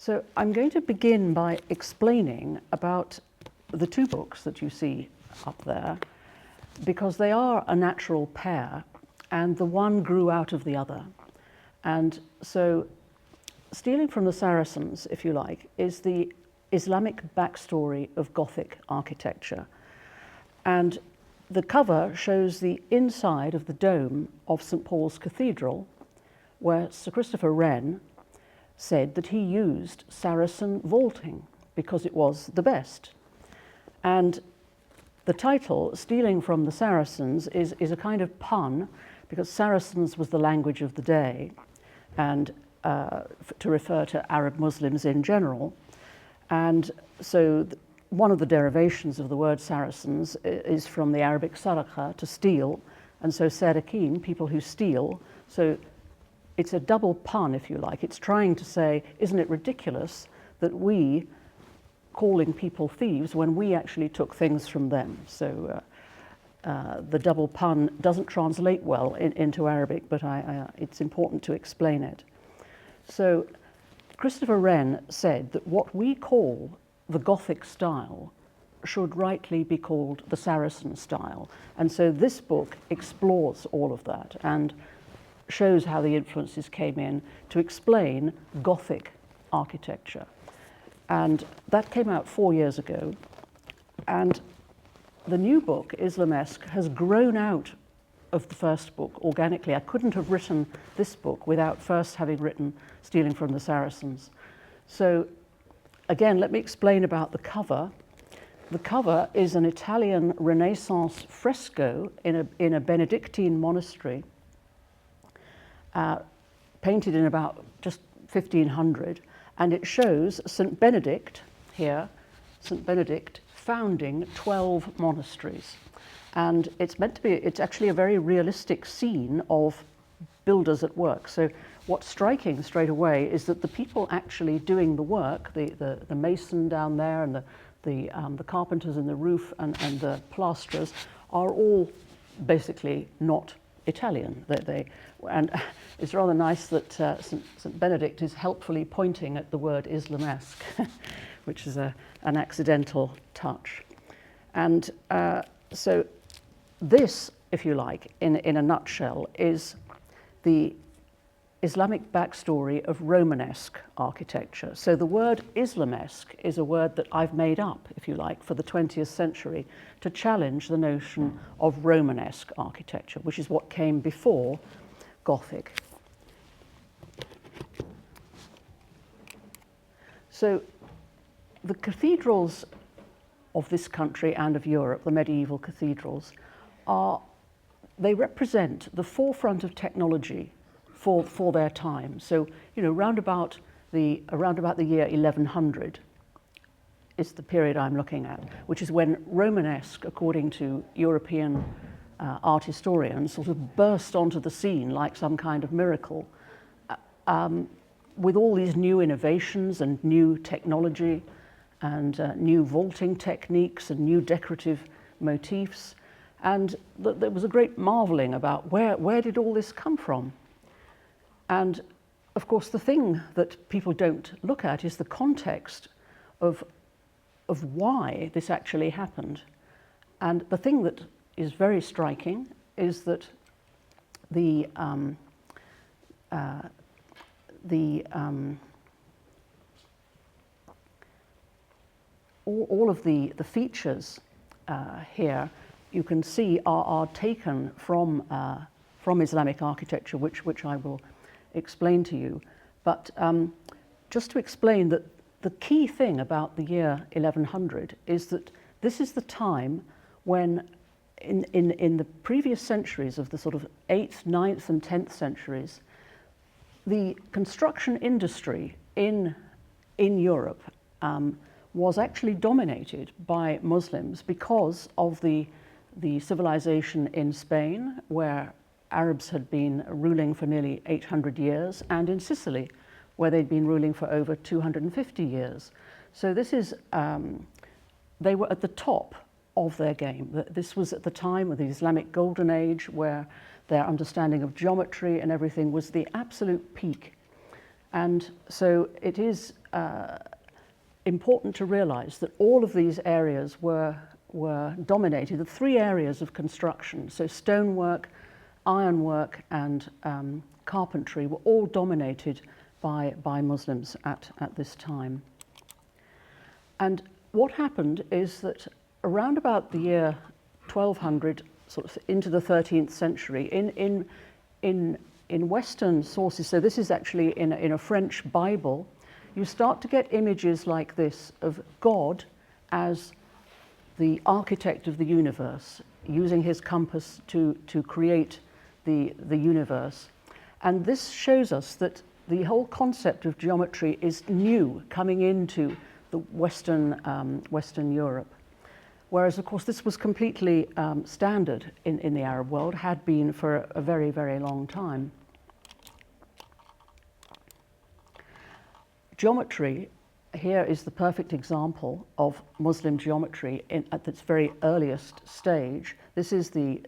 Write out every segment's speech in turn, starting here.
So I'm going to begin by explaining about the two books that you see up there, because they are a natural pair and the one grew out of the other. And so Stealing from the Saracens, if you like, is the Islamic backstory of Gothic architecture. And the cover shows the inside of the dome of St. Paul's Cathedral, where Sir Christopher Wren said that he used Saracen vaulting because it was the best. And the title, Stealing from the Saracens, is a kind of pun, because Saracens was the language of the day, and to refer to Arab Muslims in general. And so one of the derivations of the word Saracens is from the Arabic saraka, to steal, and so sarakin, people who steal. So it's a double pun, if you like. It's trying to say, isn't it ridiculous that we calling people thieves when we actually took things from them? So the double pun doesn't translate well into Arabic, but it's important to explain it. So Christopher Wren said that what we call the Gothic style should rightly be called the Saracen style. And so this book explores all of that and shows how the influences came in to explain Gothic architecture. And that came out 4 years ago. And the new book, Islamesque, has grown out of the first book organically. I couldn't have written this book without first having written Stealing from the Saracens. So again, let me explain about the cover. The cover is an Italian Renaissance fresco in a Benedictine monastery, painted in about just 1500, and it shows St. Benedict here, St. Benedict founding 12 monasteries. And it's actually a very realistic scene of builders at work. So what's striking straight away is that the people actually doing the work, the mason down there and the carpenters in the roof and the plasterers, are all basically not Italian. And it's rather nice that St. Benedict is helpfully pointing at the word Islamesque, which is an accidental touch. And so this, if you like, in a nutshell, is the Islamic backstory of Romanesque architecture. So the word Islamesque is a word that I've made up, if you like, for the 20th century to challenge the notion of Romanesque architecture, which is what came before Gothic. So the cathedrals of this country and of Europe, the medieval cathedrals, they represent the forefront of technology for their time. So, you know, around about the year 1100 is the period I'm looking at, which is when Romanesque, according to European art historians, sort of burst onto the scene like some kind of miracle, with all these new innovations and new technology and new vaulting techniques and new decorative motifs. And there was a great marveling about where did all this come from? And of course, the thing that people don't look at is the context of why this actually happened. And the thing that is very striking is that all of the features here you can see are taken from Islamic architecture, which I will explain to you. But just to explain that the key thing about the year 1100 is that this is the time when in the previous centuries of the sort of 8th, 9th and 10th centuries, the construction industry in Europe was actually dominated by Muslims because of the civilization in Spain, where Arabs had been ruling for nearly 800 years, and in Sicily, where they'd been ruling for over 250 years. So this is, they were at the top of their game. This was at the time of the Islamic Golden Age, where their understanding of geometry and everything was the absolute peak. And so it is important to realize that all of these areas were dominated, the three areas of construction, so stonework, ironwork and carpentry, were all dominated by Muslims at this time. And what happened is that around about the year 1200, sort of into the 13th century, in Western sources, so this is actually in a French Bible, you start to get images like this of God as the architect of the universe, using his compass to create the universe. And this shows us that the whole concept of geometry is new, coming into the Western Europe. Whereas, of course, this was completely standard in the Arab world, had been for a very, very long time. Geometry here is the perfect example of Muslim geometry at its very earliest stage. This is the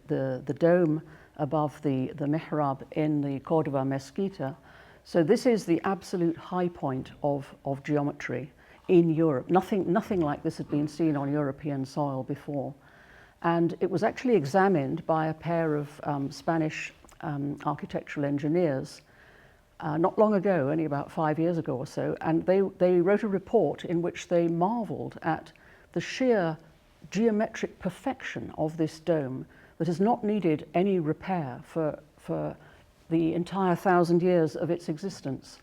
dome above the mihrab in the Cordova Mesquita. So this is the absolute high point of geometry in Europe. Nothing like this had been seen on European soil before. And it was actually examined by a pair of Spanish architectural engineers not long ago, only about 5 years ago or so, and they wrote a report in which they marveled at the sheer geometric perfection of this dome that has not needed any repair for the entire 1,000 years of its existence.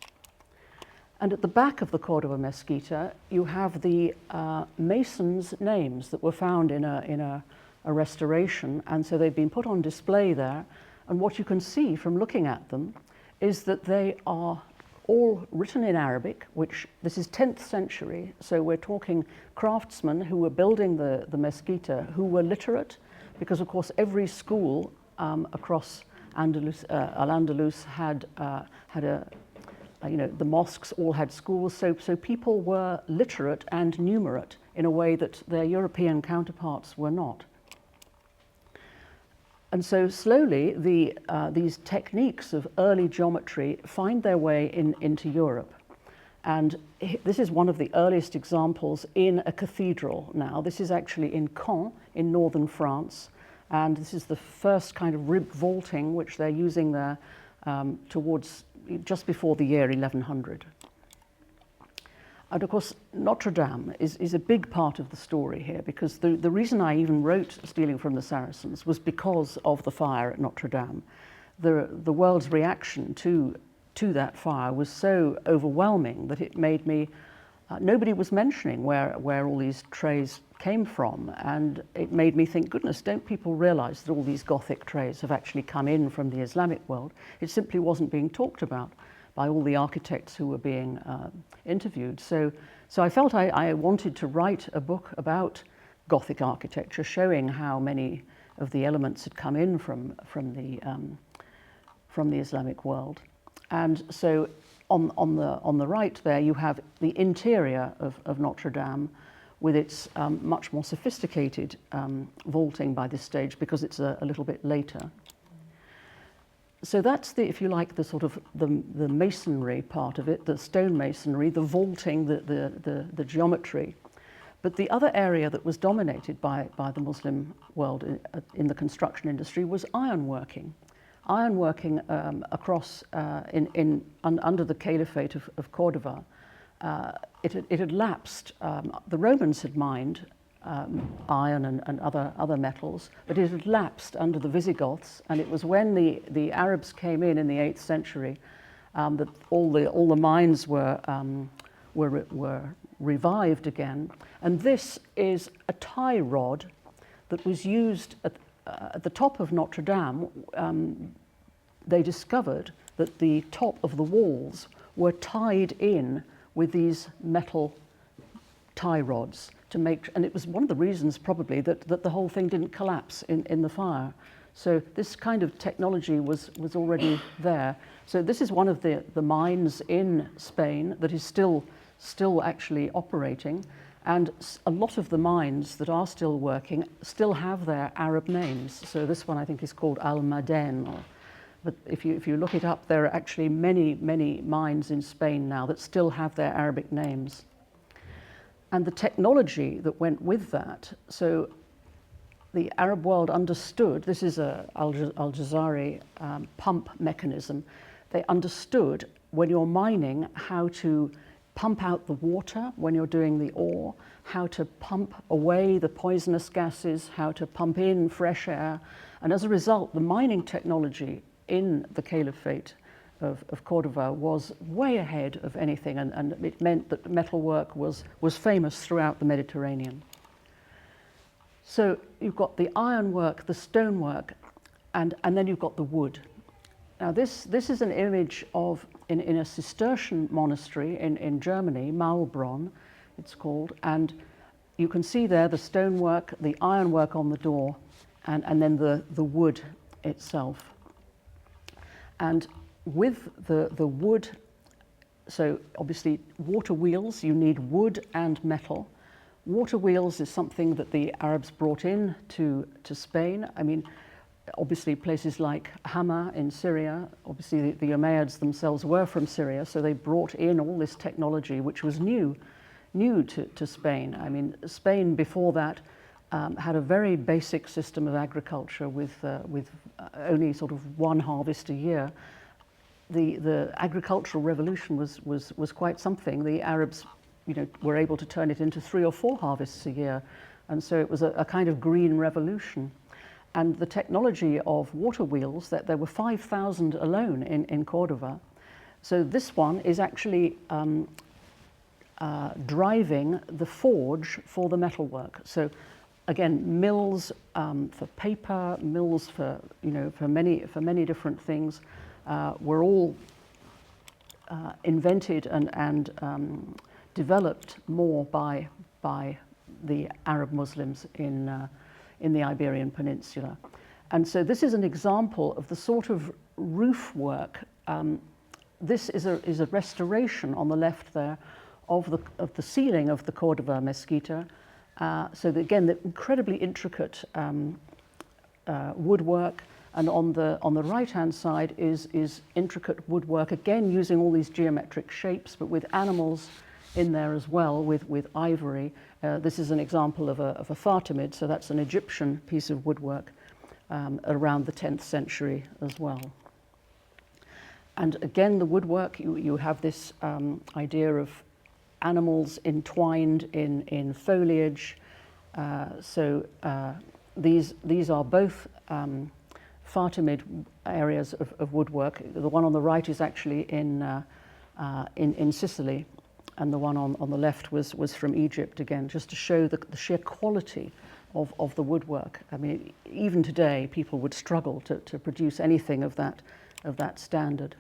And at the back of the Cordova Mesquita, you have the masons' names that were found in a restoration, and so they've been put on display there. And what you can see from looking at them is that they are all written in Arabic, which this is 10th century, so we're talking craftsmen who were building the mesquita who were literate, because of course every school across Al-Andalus had the mosques all had schools, so people were literate and numerate in a way that their European counterparts were not. And so slowly these techniques of early geometry find their way into Europe. And this is one of the earliest examples in a cathedral now. This is actually in Caen in northern France. And this is the first kind of ribbed vaulting which they're using there towards just before the year 1100. And of course, Notre Dame is a big part of the story here, because the reason I even wrote Stealing from the Saracens was because of the fire at Notre Dame. The world's reaction to that fire was so overwhelming that it made me, nobody was mentioning where all these trays came from, and it made me think, goodness, don't people realize that all these Gothic trays have actually come in from the Islamic world? It simply wasn't being talked about by all the architects who were being interviewed. So I felt I wanted to write a book about Gothic architecture, showing how many of the elements had come in from the Islamic world. And so on the right there, you have the interior of Notre Dame with its much more sophisticated vaulting by this stage, because it's a little bit later. So that's if you like, the sort of the masonry part of it, the stone masonry, the vaulting, the geometry. But the other area that was dominated by the Muslim world in the construction industry was ironworking. Ironworking across under the Caliphate of Cordova, it had lapsed. The Romans had mined iron and other metals, but it had lapsed under the Visigoths, and it was when the Arabs came in the 8th century that all the mines were revived again. And this is a tie rod that was used at the top of Notre Dame. They discovered that the top of the walls were tied in with these metal tie rods to make, and it was one of the reasons probably that the whole thing didn't collapse in the fire. So this kind of technology was already there. So this is one of the mines in Spain that is still actually operating, and a lot of the mines that are still working still have their Arab names. So this one I think is called Al Maden, But if you look it up, there are actually many mines in Spain now that still have their Arabic names. And the technology that went with that, so the Arab world understood, this is a Al-Jazari pump mechanism. They understood when you're mining how to pump out the water when you're doing the ore, how to pump away the poisonous gases, how to pump in fresh air. And as a result, the mining technology in the Caliphate of Cordova was way ahead of anything, and it meant that metalwork was famous throughout the Mediterranean. So you've got the ironwork, the stonework, and then you've got the wood. Now this is an image of, in a Cistercian monastery in Germany, Maulbronn it's called, and you can see there the stonework, the ironwork on the door, and then the wood itself. And with the wood, so obviously water wheels, you need wood and metal. Water wheels is something that the Arabs brought in to Spain. I mean, obviously places like Hama in Syria, obviously the Umayyads themselves were from Syria, so they brought in all this technology which was new to Spain. I mean, Spain before that had a very basic system of agriculture with only sort of one harvest a year. The agricultural revolution was quite something. The Arabs, were able to turn it into 3 or 4 harvests a year, and so it was a kind of green revolution. And the technology of water wheels, that there were 5,000 alone in Cordova. So this one is actually driving the forge for the metalwork. So again, mills for paper, mills for many different things were all invented and developed more by the Arab Muslims in the Iberian Peninsula. And so this is an example of the sort of roof work. This is a restoration on the left there of the ceiling of the Cordova Mesquita. So that, again, the incredibly intricate woodwork, and on the right-hand side is intricate woodwork, again using all these geometric shapes, but with animals in there as well, with ivory. This is an example of a Fatimid, so that's an Egyptian piece of woodwork around the 10th century as well. And again, the woodwork, you have this idea of animals entwined in foliage. These are both Fatimid areas of woodwork. The one on the right is actually in Sicily, and the one on the left was from Egypt, again, just to show the sheer quality of the woodwork. I mean, even today, people would struggle to produce anything of that standard.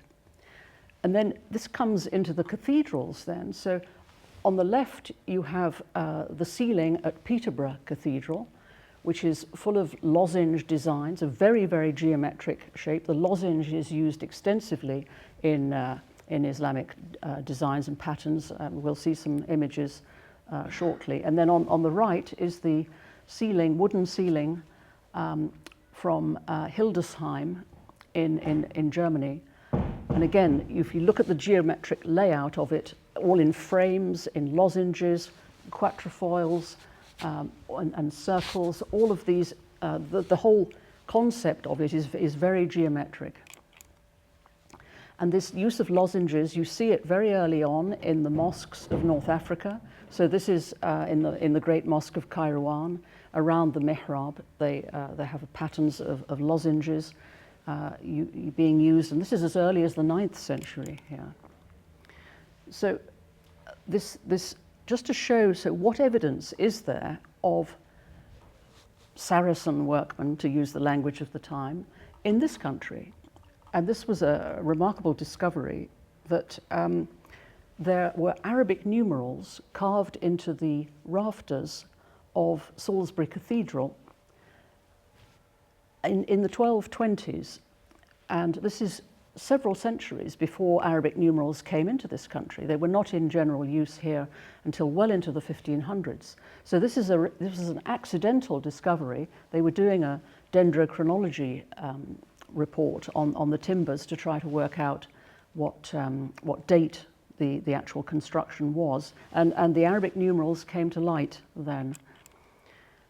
And then this comes into the cathedrals then. So on the left, you have the ceiling at Peterborough Cathedral, which is full of lozenge designs, a very, very geometric shape. The lozenge is used extensively in Islamic designs and patterns. We'll see some images shortly. And then on the right is the ceiling, wooden ceiling from Hildesheim in Germany. And again, if you look at the geometric layout of it, all in frames, in lozenges, quatrefoils, and circles, all of these, the whole concept of it is very geometric. And this use of lozenges, you see it very early on in the mosques of North Africa. So this is in the great mosque of Kairouan, around the mihrab. They have patterns of lozenges being used, and this is as early as the 9th century here. So this just to show, so what evidence is there of Saracen workmen, to use the language of the time, in this country? And this was a remarkable discovery, that there were Arabic numerals carved into the rafters of Salisbury Cathedral in the 1220s. And this is several centuries before Arabic numerals came into this country. They were not in general use here until well into the 1500s. So this is an accidental discovery. They were doing a dendrochronology report on the timbers to try to work out what date the actual construction was, and the Arabic numerals came to light then.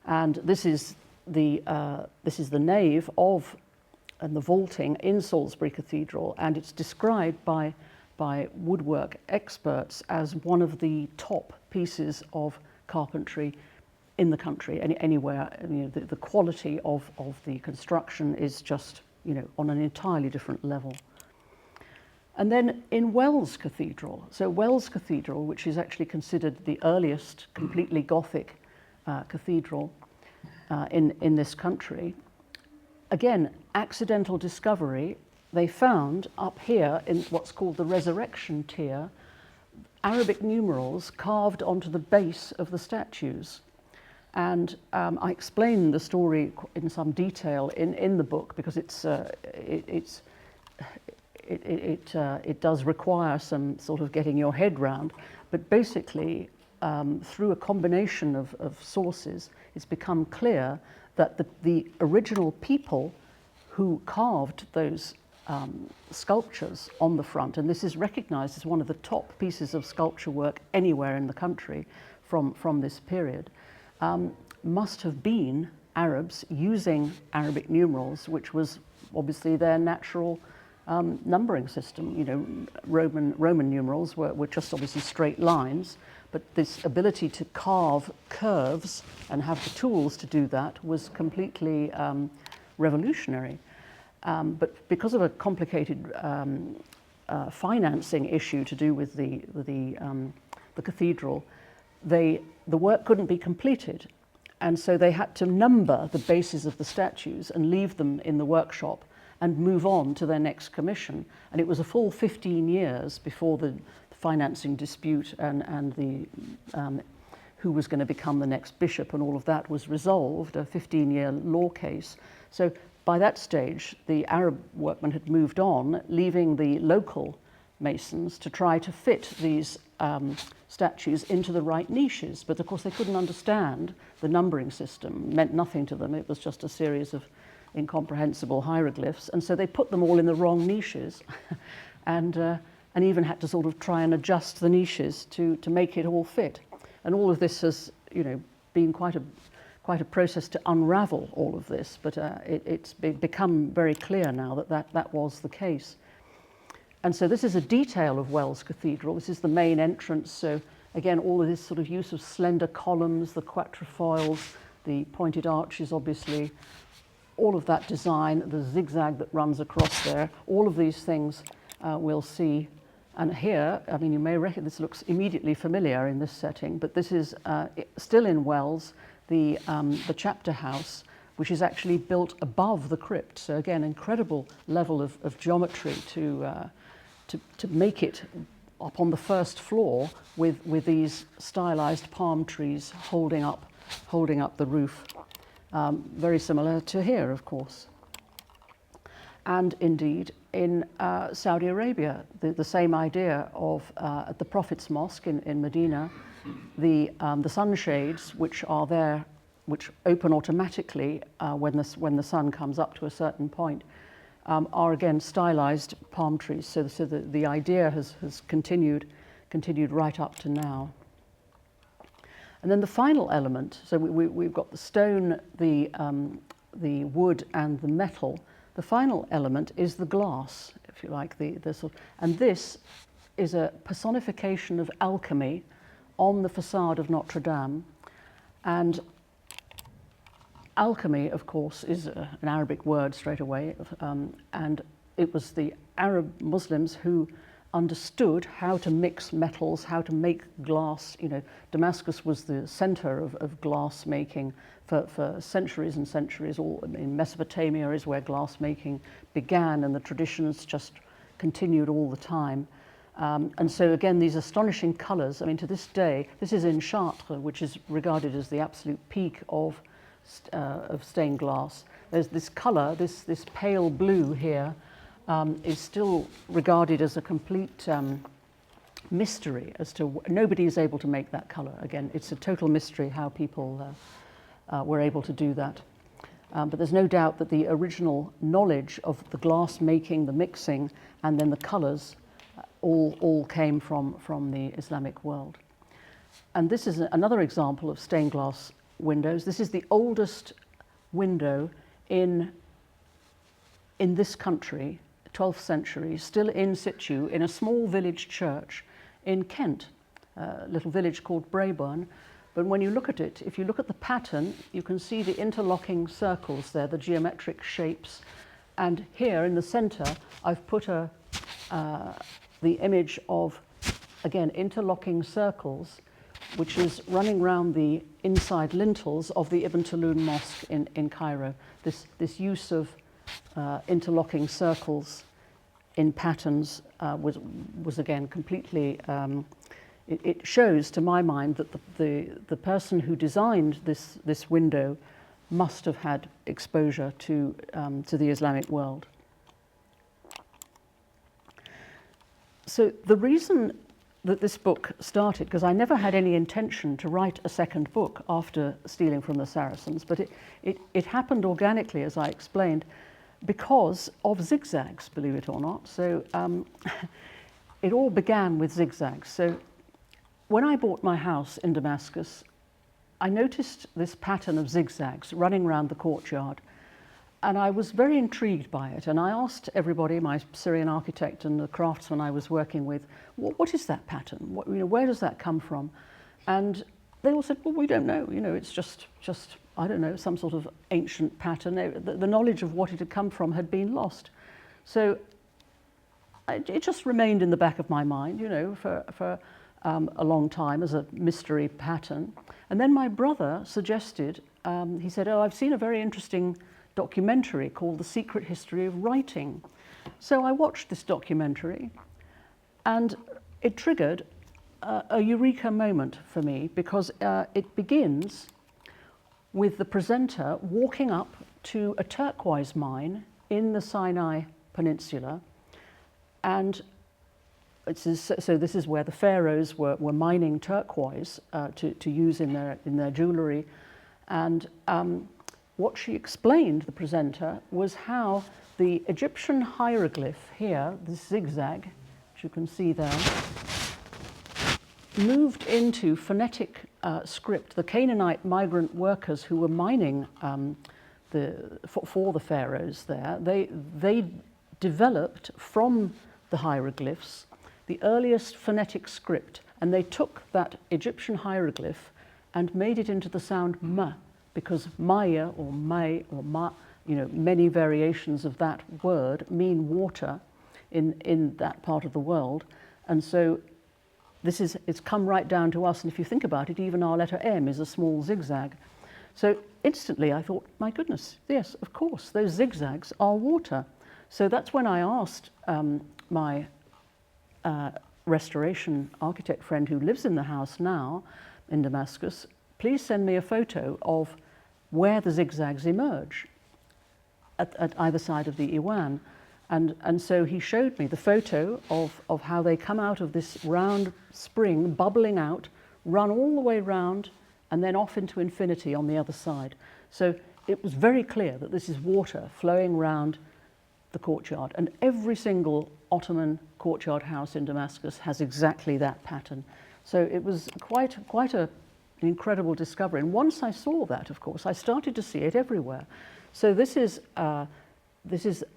And this is the nave of and the vaulting in Salisbury Cathedral, and it's described by woodwork experts as one of the top pieces of carpentry in the country, anywhere. You know, the quality of the construction is just, you know, on an entirely different level. And then in Wells Cathedral, so Wells Cathedral, which is actually considered the earliest completely Gothic cathedral in this country, again, accidental discovery. They found up here in what's called the Resurrection Tier, Arabic numerals carved onto the base of the statues. And I explain the story in some detail in the book, because it does require some sort of getting your head round. But basically, through a combination of sources, it's become clear that the original people who carved those sculptures on the front, and this is recognized as one of the top pieces of sculpture work anywhere in the country from this period, must have been Arabs using Arabic numerals, which was obviously their natural numbering system. You know, Roman numerals were just obviously straight lines, but this ability to carve curves and have the tools to do that was completely revolutionary. But because of a complicated financing issue to do with the cathedral, the work couldn't be completed, and so they had to number the bases of the statues and leave them in the workshop and move on to their next commission. And it was a full 15 years before the financing dispute and the who was going to become the next bishop and all of that was resolved, a 15-year law case. So by that stage, the Arab workmen had moved on, leaving the local masons to try to fit these statues into the right niches. But of course they couldn't understand the numbering system, meant nothing to them. It was just a series of incomprehensible hieroglyphs, and so they put them all in the wrong niches and even had to sort of try and adjust the niches to make it all fit. And all of this has, you know, been quite a process to unravel all of this, but it's become very clear now that was the case. And so this is a detail of Wells Cathedral. This is the main entrance. So again, all of this sort of use of slender columns, the quatrefoils, the pointed arches, obviously, all of that design, the zigzag that runs across there, all of these things we'll see. And here, I mean, you may reckon this looks immediately familiar in this setting, but this is still in Wells, the chapter house, which is actually built above the crypt. So again, incredible level of geometry to make it up on the first floor with these stylized palm trees holding up the roof. Very similar to here, of course. And indeed, in Saudi Arabia, the same idea of at the Prophet's Mosque in Medina, the sunshades which are there, which open automatically when the sun comes up to a certain point, are again stylized palm trees. So the idea has continued right up to now. And then the final element, so we've got the stone, the wood and the metal. The final element is the glass, if you like, the sort of, and this is a personification of alchemy on the facade of Notre Dame. And alchemy, of course, is an Arabic word straight away, and it was the Arab Muslims who understood how to mix metals, how to make glass. You know, Damascus was the center of glass making for centuries and centuries. All in Mesopotamia is where glass making began, and the traditions just continued all the time. And so again, these astonishing colors. I mean, to this day, this is in Chartres, which is regarded as the absolute peak of stained glass. There's this color, this pale blue here, is still regarded as a complete mystery as to nobody is able to make that color. Again, it's a total mystery how people were able to do that. But there's no doubt that the original knowledge of the glass making, the mixing, and then the colours all came from the Islamic world. And this is another example of stained glass windows. This is the oldest window in this country, 12th century, still in situ in a small village church in Kent, a little village called Brabourne. But when you look at it, if you look at the pattern, you can see the interlocking circles there, the geometric shapes. And here in the centre, I've put the image of, again, interlocking circles, which is running around the inside lintels of the Ibn Tulun Mosque in Cairo. This use of interlocking circles in patterns was again completely, it shows to my mind that the person who designed this window must have had exposure to the Islamic world. So the reason that this book started, because I never had any intention to write a second book after Stealing from the Saracens, but it happened organically, as I explained, because of zigzags, believe it or not. So it all began with zigzags. So when I bought my house in Damascus, I noticed this pattern of zigzags running around the courtyard, and I was very intrigued by it. And I asked everybody, my Syrian architect and the craftsman I was working with, what is that pattern? Where does that come from? And they all said, well, we don't know. It's just I don't know, some sort of ancient pattern. The knowledge of what it had come from had been lost. So it just remained in the back of my mind, for a long time as a mystery pattern. And then my brother suggested, he said, oh, I've seen a very interesting documentary called The Secret History of Writing. So I watched this documentary, and it triggered a eureka moment for me, because it begins with the presenter walking up to a turquoise mine in the Sinai Peninsula, and so this is where the pharaohs were mining turquoise to use in their jewellery. And what she explained, the presenter, was how the Egyptian hieroglyph here, this zigzag, which you can see there, moved into phonetic script. The Canaanite migrant workers who were mining for the pharaohs there, they developed from the hieroglyphs the earliest phonetic script, and they took that Egyptian hieroglyph and made it into the sound ma, because maya or may or ma, many variations of that word mean water in that part of the world. And so it's come right down to us, and if you think about it, even our letter M is a small zigzag. So instantly I thought, my goodness, yes, of course, those zigzags are water. So that's when I asked my restoration architect friend who lives in the house now in Damascus, please send me a photo of where the zigzags emerge at either side of the Iwan. And so he showed me the photo of how they come out of this round spring, bubbling out, run all the way round, and then off into infinity on the other side. So it was very clear that this is water flowing round the courtyard. And every single Ottoman courtyard house in Damascus has exactly that pattern. So it was quite an incredible discovery. And once I saw that, of course, I started to see it everywhere. So this is an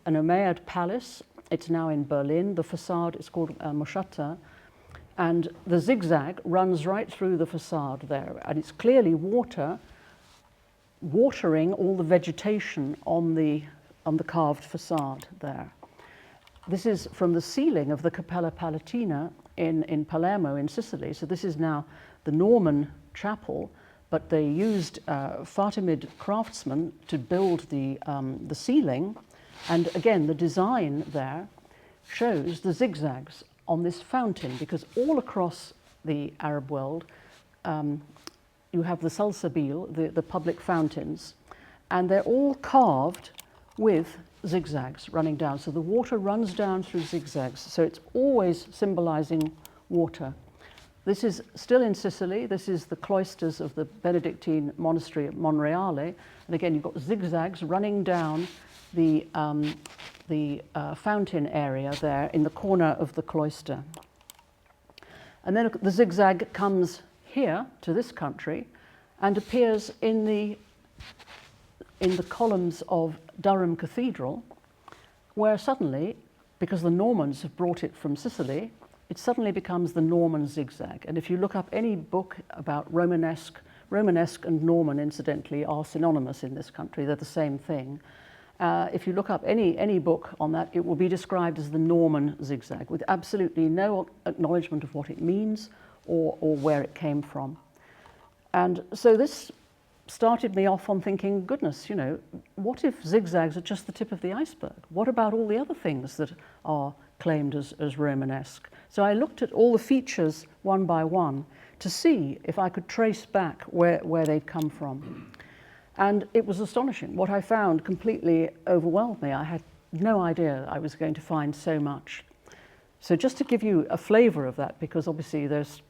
Umayyad palace. It's now in Berlin. The facade is called Moshatta, and the zigzag runs right through the facade there, and it's clearly watering all the vegetation on the carved facade there. This is from the ceiling of the Cappella Palatina in Palermo in Sicily. So this is now the Norman chapel, but they used Fatimid craftsmen to build the ceiling. And again, the design there shows the zigzags on this fountain, because all across the Arab world, you have the salsabil, the public fountains, and they're all carved with zigzags running down. So the water runs down through zigzags. So it's always symbolizing water. This is still in Sicily. This is the cloisters of the Benedictine monastery at Monreale. And again, you've got zigzags running down the fountain area there in the corner of the cloister. And then the zigzag comes here to this country and appears in the columns of Durham Cathedral, where suddenly, because the Normans have brought it from Sicily, it suddenly becomes the Norman zigzag. And if you look up any book about Romanesque and Norman, incidentally, are synonymous in this country. They're the same thing. If you look up any book on that, it will be described as the Norman zigzag, with absolutely no acknowledgement of what it means or where it came from. And so this started me off on thinking, goodness, you know, what if zigzags are just the tip of the iceberg? What about all the other things that are claimed as Romanesque? So I looked at all the features one by one to see if I could trace back where they'd come from. And it was astonishing. What I found completely overwhelmed me. I had no idea I was going to find so much. So just to give you a flavour of that, because obviously there's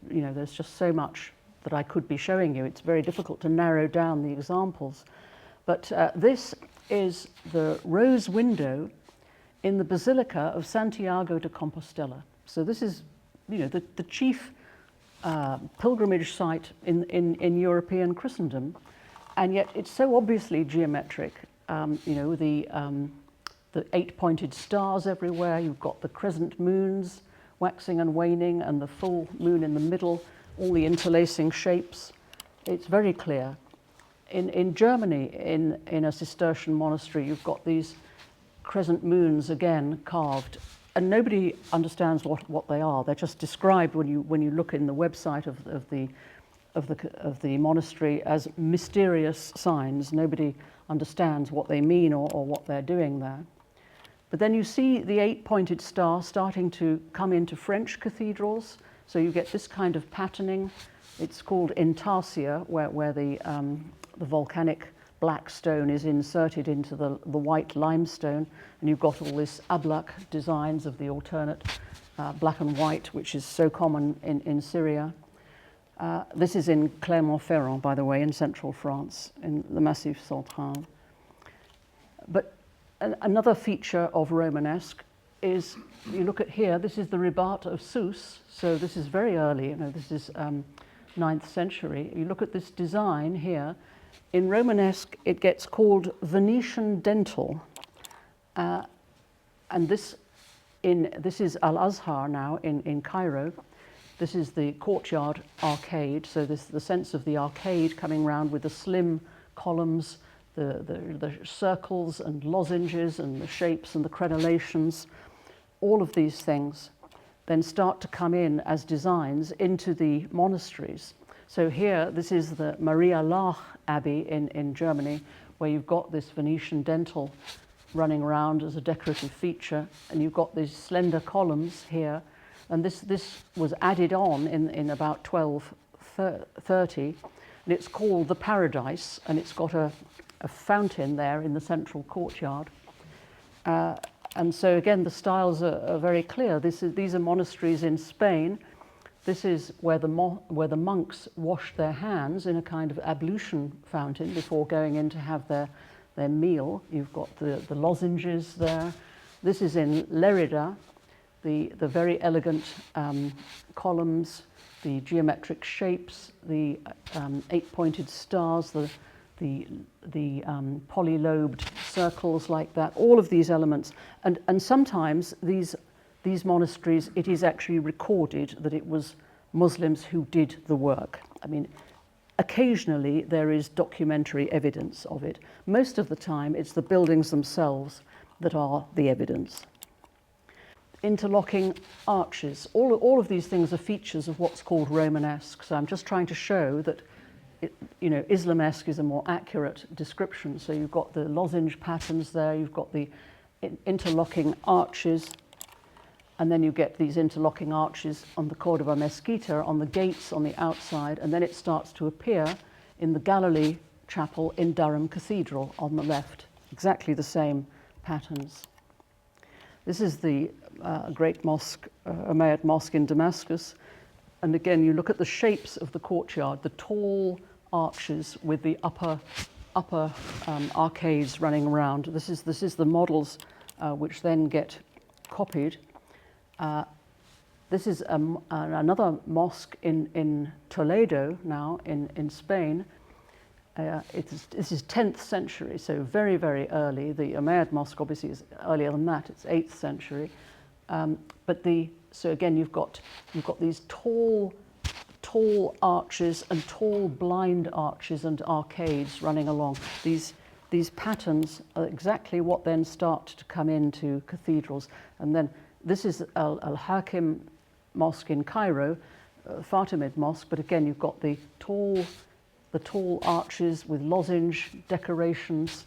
just so much that I could be showing you. It's very difficult to narrow down the examples. But this is the rose window in the Basilica of Santiago de Compostela. So this is, you know, the chief pilgrimage site in European Christendom, and yet it's so obviously geometric. You know, the 8-pointed stars everywhere. You've got the crescent moons waxing and waning, and the full moon in the middle. All the interlacing shapes. It's very clear. In Germany, in a Cistercian monastery, you've got these crescent moons again carved, and nobody understands what they are. They're just described when you look in the website of the monastery as mysterious signs. Nobody understands what they mean or what they're doing there. But then you see the 8-pointed star starting to come into French cathedrals. So you get this kind of patterning. It's called intarsia, where the volcanic black stone is inserted into the white limestone, and you've got all this ablak designs of the alternate black and white, which is so common in Syria. This is in Clermont-Ferrand, by the way, in central France, in the Massif Central. But another feature of Romanesque is, you look at here, this is the Ribat of Sousse, so this is very early, you know, this is 9th century. You look at this design here. In Romanesque, it gets called Venetian dental, and this is Al-Azhar now in Cairo. This is the courtyard arcade, so this the sense of the arcade coming round with the slim columns, the circles and lozenges and the shapes and the crenellations. All of these things then start to come in as designs into the monasteries. So here, this is the Maria Laach Abbey in Germany, where you've got this Venetian dental running around as a decorative feature, and you've got these slender columns here. And this was added on in about 1230, and it's called the Paradise, and it's got a fountain there in the central courtyard. And so again, the styles are very clear. These are monasteries in Spain. This is where the monks washed their hands in a kind of ablution fountain before going in to have their meal. You've got the lozenges there. This is in Lerida, the very elegant columns, the geometric shapes, the 8-pointed stars, the polylobed circles like that, all of these elements. And sometimes these monasteries, it is actually recorded that it was Muslims who did the work. I mean, occasionally there is documentary evidence of it. Most of the time it's the buildings themselves that are the evidence. Interlocking arches, all of these things are features of what's called Romanesque. So I'm just trying to show that Islamesque is a more accurate description. So you've got the lozenge patterns there, you've got the interlocking arches, and then you get these interlocking arches on the Cordova Mesquita, on the gates on the outside, and then it starts to appear in the Galilee Chapel in Durham Cathedral on the left. Exactly the same patterns. This is the great mosque, Umayyad Mosque in Damascus. And again, you look at the shapes of the courtyard, the tall arches with the upper arcades running around. This is the models which then get copied. This is another mosque in Toledo now in Spain. This is 10th century, so very, very early. The Umayyad Mosque obviously is earlier than that, it's 8th century. So again, you've got these tall arches and tall blind arches and arcades running along. These patterns are exactly what then start to come into cathedrals. And then this is Al-Hakim Mosque in Cairo, Fatimid Mosque, but again you've got the tall arches with lozenge decorations,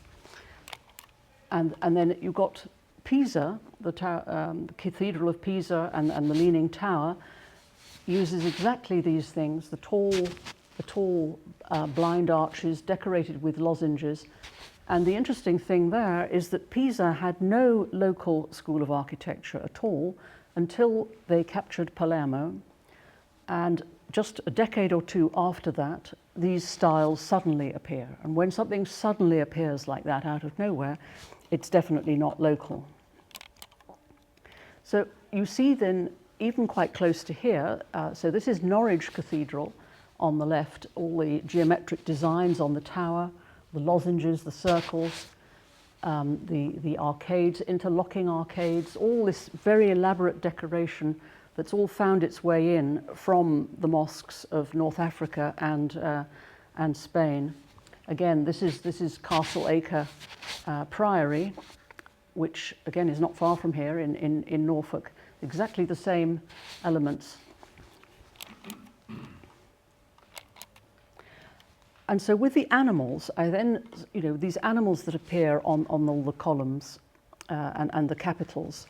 and then you've got Pisa, the Cathedral of Pisa and the Leaning Tower uses exactly these things, the tall blind arches decorated with lozenges. And the interesting thing there is that Pisa had no local school of architecture at all until they captured Palermo. And just a decade or two after that, these styles suddenly appear. And when something suddenly appears like that out of nowhere, it's definitely not local. So you see then, even quite close to here, so this is Norwich Cathedral on the left, all the geometric designs on the tower, the lozenges, the circles, the arcades, interlocking arcades, all this very elaborate decoration that's all found its way in from the mosques of North Africa and Spain. Again, this is Castle Acre Priory, which again is not far from here in Norfolk. Exactly the same elements. And so with the animals, I then, these animals that appear on all the columns and the capitals,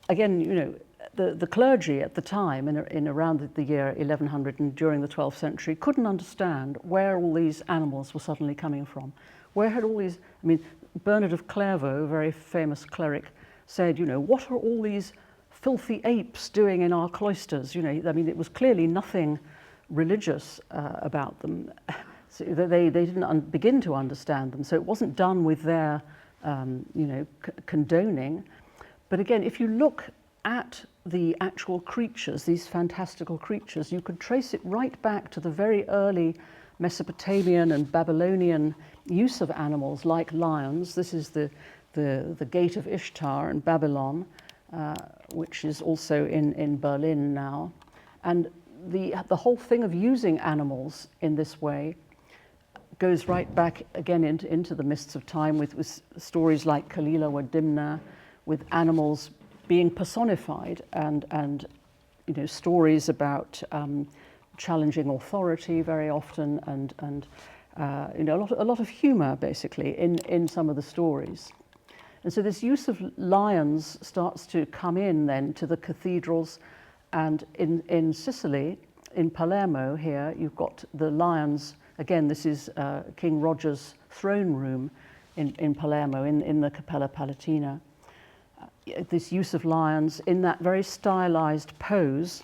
again, the clergy at the time, in around the year 1100 and during the 12th century, couldn't understand where all these animals were suddenly coming from. Where had all these, Bernard of Clairvaux, a very famous cleric, said, what are all these filthy apes doing in our cloisters? It was clearly nothing religious about them. So they didn't begin to understand them. So it wasn't done with their, condoning. But again, if you look at the actual creatures, these fantastical creatures, you could trace it right back to the very early Mesopotamian and Babylonian use of animals like lions. This is the Gate of Ishtar in Babylon, which is also in Berlin now. And the whole thing of using animals in this way goes right back again into the mists of time with stories like Kalila wa Dimna, with animals being personified and stories about challenging authority very often and a lot of humor basically in some of the stories. And so this use of lions starts to come in then to the cathedrals, and in Sicily, in Palermo here, you've got the lions. Again, this is King Roger's throne room in Palermo, in the Cappella Palatina. This use of lions in that very stylized pose,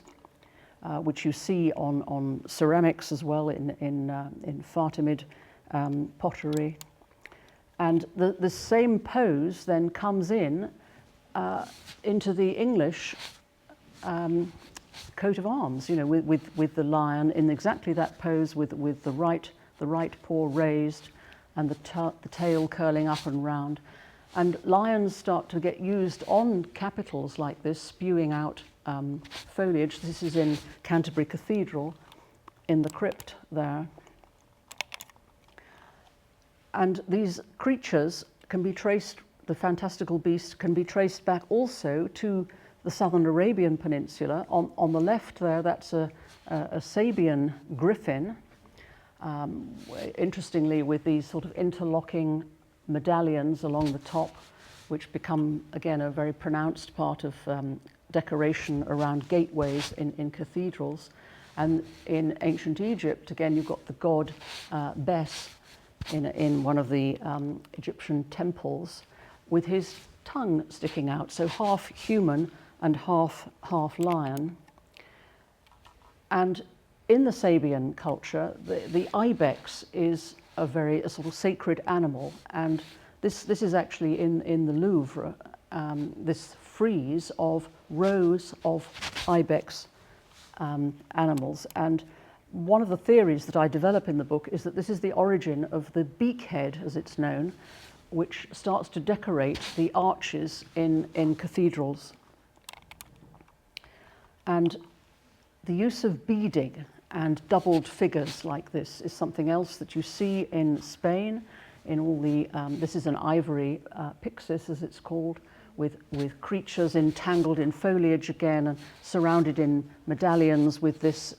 which you see on ceramics as well in Fatimid pottery. And the same pose then comes into the English coat of arms, with the lion in exactly that pose, with the right paw raised and the tail curling up and round. And lions start to get used on capitals like this, spewing out foliage. This is in Canterbury Cathedral, in the crypt there. And these creatures can be traced, the fantastical beasts can be traced back also to the southern Arabian Peninsula. On the left there, that's a Sabian griffin, interestingly with these sort of interlocking medallions along the top, which become, again, a very pronounced part of decoration around gateways in cathedrals. And in ancient Egypt, again, you've got the god Bes in one of the Egyptian temples with his tongue sticking out, so half human and half lion. And in the Sabian culture, the ibex is a sort of sacred animal, and this is actually in the Louvre, this frieze of rows of ibex animals. And one of the theories that I develop in the book is that this is the origin of the beakhead, as it's known, which starts to decorate the arches in cathedrals. And the use of beading and doubled figures like this is something else that you see in Spain, in all the, this is an ivory pyxis, as it's called, with creatures entangled in foliage again and surrounded in medallions with this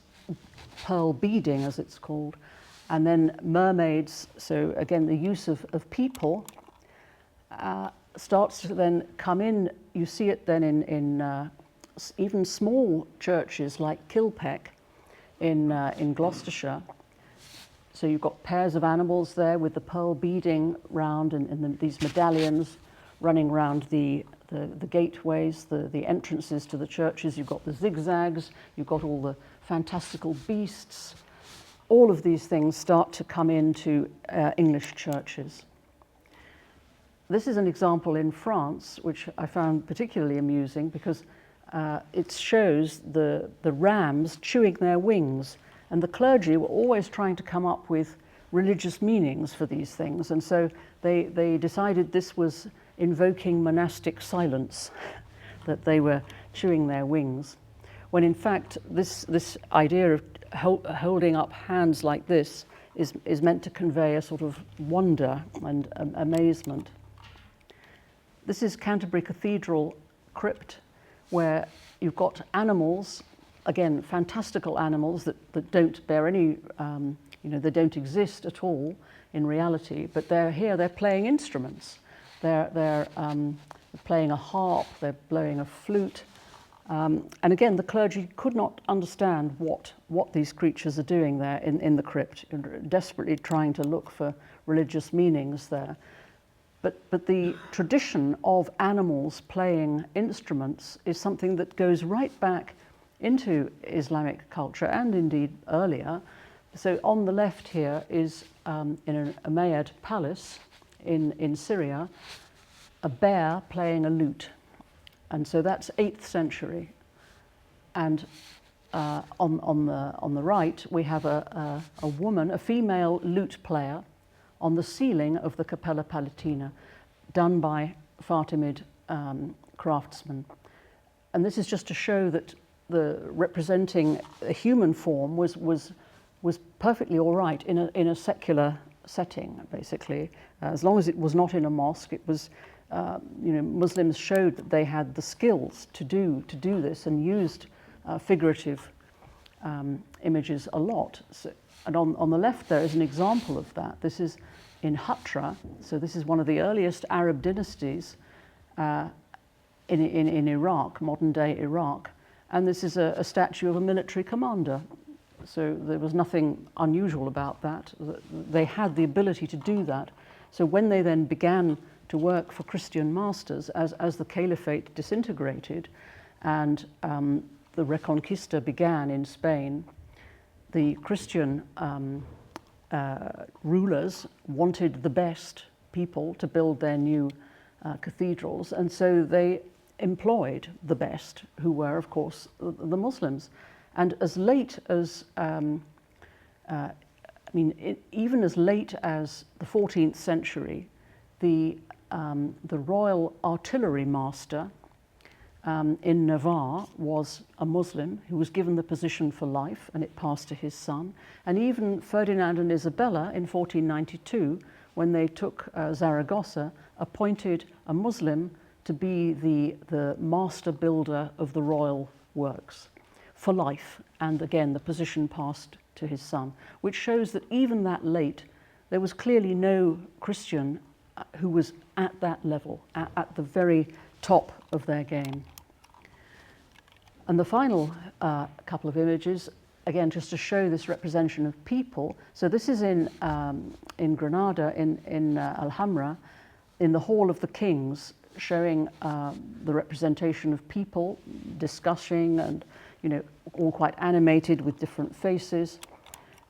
pearl beading, as it's called. And then mermaids, so again the use of people starts to then come in. You see it then in even small churches like Kilpeck in Gloucestershire. So you've got pairs of animals there with the pearl beading round and these medallions running round the gateways, the entrances to the churches. You've got the zigzags, you've got all the fantastical beasts. All of these things start to come into English churches. This is an example in France, which I found particularly amusing because it shows the rams chewing their wings, and the clergy were always trying to come up with religious meanings for these things, and so they decided this was invoking monastic silence, that they were chewing their wings, when in fact this idea of holding up hands like this is meant to convey a sort of wonder and amazement. This is Canterbury Cathedral crypt, where you've got animals, again, fantastical animals that don't bear any, they don't exist at all in reality, but they're playing instruments. They're playing a harp, they're blowing a flute. And again, the clergy could not understand what these creatures are doing there in the crypt, desperately trying to look for religious meanings there. But the tradition of animals playing instruments is something that goes right back into Islamic culture and indeed earlier. So on the left here is in an Umayyad palace in Syria, a bear playing a lute. And so that's 8th century. And on the right, we have a woman, a female lute player, on the ceiling of the Capella Palatina, done by Fatimid craftsmen. And this is just to show that the representing a human form was perfectly all right in a secular setting, basically. As long as it was not in a mosque, it was, Muslims showed that they had the skills to do this and used figurative images a lot. So, and on the left there is an example of that. This is in Hatra, so this is one of the earliest Arab dynasties in Iraq, modern-day Iraq, and this is a statue of a military commander. So there was nothing unusual about that. They had the ability to do that. So when they then began to work for Christian masters, as the caliphate disintegrated and the Reconquista began in Spain, the Christian rulers wanted the best people to build their new cathedrals, and so they employed the best, who were, of course, the Muslims. And as late as, even as late as the 14th century, the royal artillery master in Navarre was a Muslim who was given the position for life, and it passed to his son. And even Ferdinand and Isabella in 1492, when they took Zaragoza, appointed a Muslim to be the master builder of the royal works for life. And again, the position passed to his son, which shows that even that late, there was clearly no Christian who was at that level, at the very top of their game. And the final couple of images, again, just to show this representation of people. So this is in Granada, in Alhambra, in the Hall of the Kings, showing the representation of people discussing and you know, all quite animated with different faces.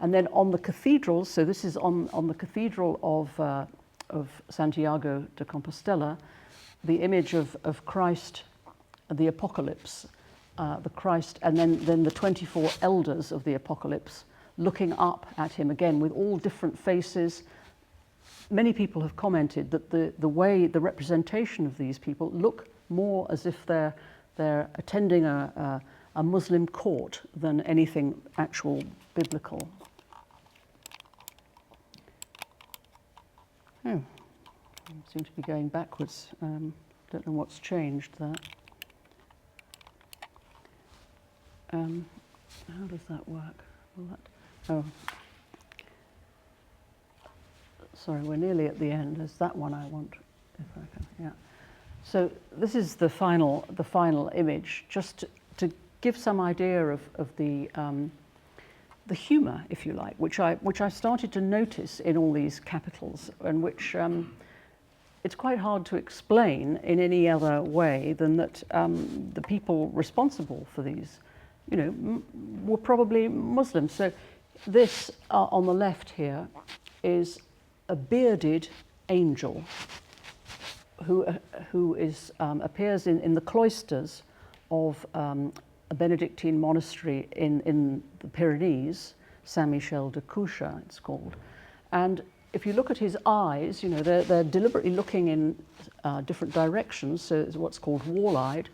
And then on the cathedrals, so this is on the cathedral of Santiago de Compostela, the image of Christ, the Apocalypse, the Christ, and then the 24 elders of the Apocalypse looking up at him again with all different faces. Many people have commented that the way the representation of these people look more as if they're attending a Muslim court than anything actual biblical. Oh, I seem to be going backwards. Don't know what's changed there. How does that work? Oh, sorry, we're nearly at the end. There's that one I want, if I can. Yeah. So this is the final image, just to give some idea of the humour, if you like, which I started to notice in all these capitals, and which it's quite hard to explain in any other way than that the people responsible for these, you know, were probably Muslims. So this on the left here is a bearded angel who is appears in the cloisters of a Benedictine monastery in the Pyrenees, Saint Michel de Cuxa it's called. And if you look at his eyes, you know, they're deliberately looking in different directions, so it's what's called wall-eyed.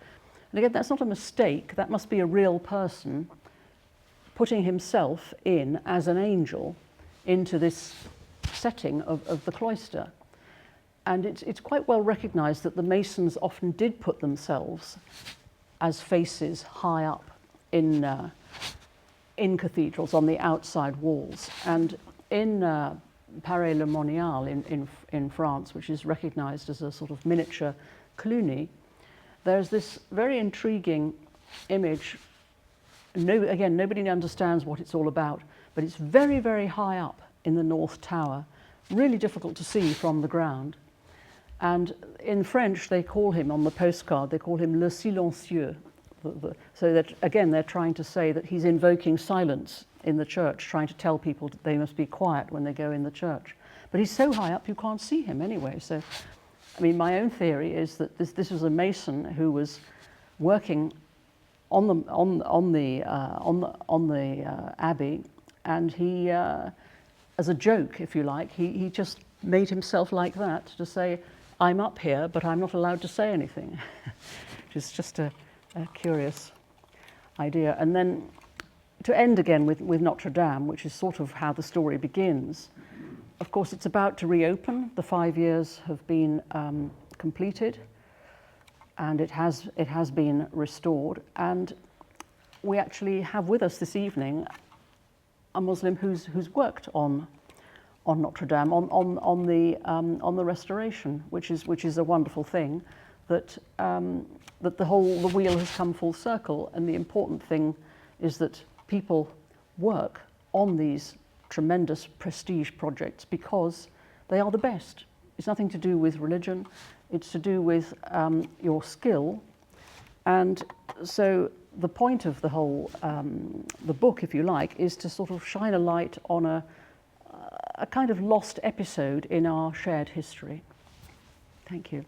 And again, that's not a mistake, that must be a real person putting himself in as an angel into this setting of the cloister. And it's quite well recognised that the Masons often did put themselves as faces high up in cathedrals on the outside walls. And in Paray-le-Monial in France, which is recognised as a sort of miniature Cluny, there's this very intriguing image. Again, nobody understands what it's all about, but it's very, very high up in the North Tower, really difficult to see from the ground. And in French, they call him, on the postcard, they call him Le Silencieux. So that, again, they're trying to say that he's invoking silence in the church, trying to tell people that they must be quiet when they go in the church. But he's so high up you can't see him anyway. So, I mean, my own theory is that this was a Mason who was working on the abbey, and he, as a joke, if you like, he just made himself like that to say, I'm up here, but I'm not allowed to say anything, which is just a curious idea. And then to end again with Notre Dame, which is sort of how the story begins. Of course, it's about to reopen. The 5 years have been completed, and it has been restored. And we actually have with us this evening a Muslim who's worked on Notre Dame, on the restoration, which is a wonderful thing, that the wheel has come full circle. And the important thing is that people work on these tremendous prestige projects because they are the best. It's nothing to do with religion, it's to do with your skill. And so the point of the whole, the book, if you like, is to sort of shine a light on a kind of lost episode in our shared history. Thank you.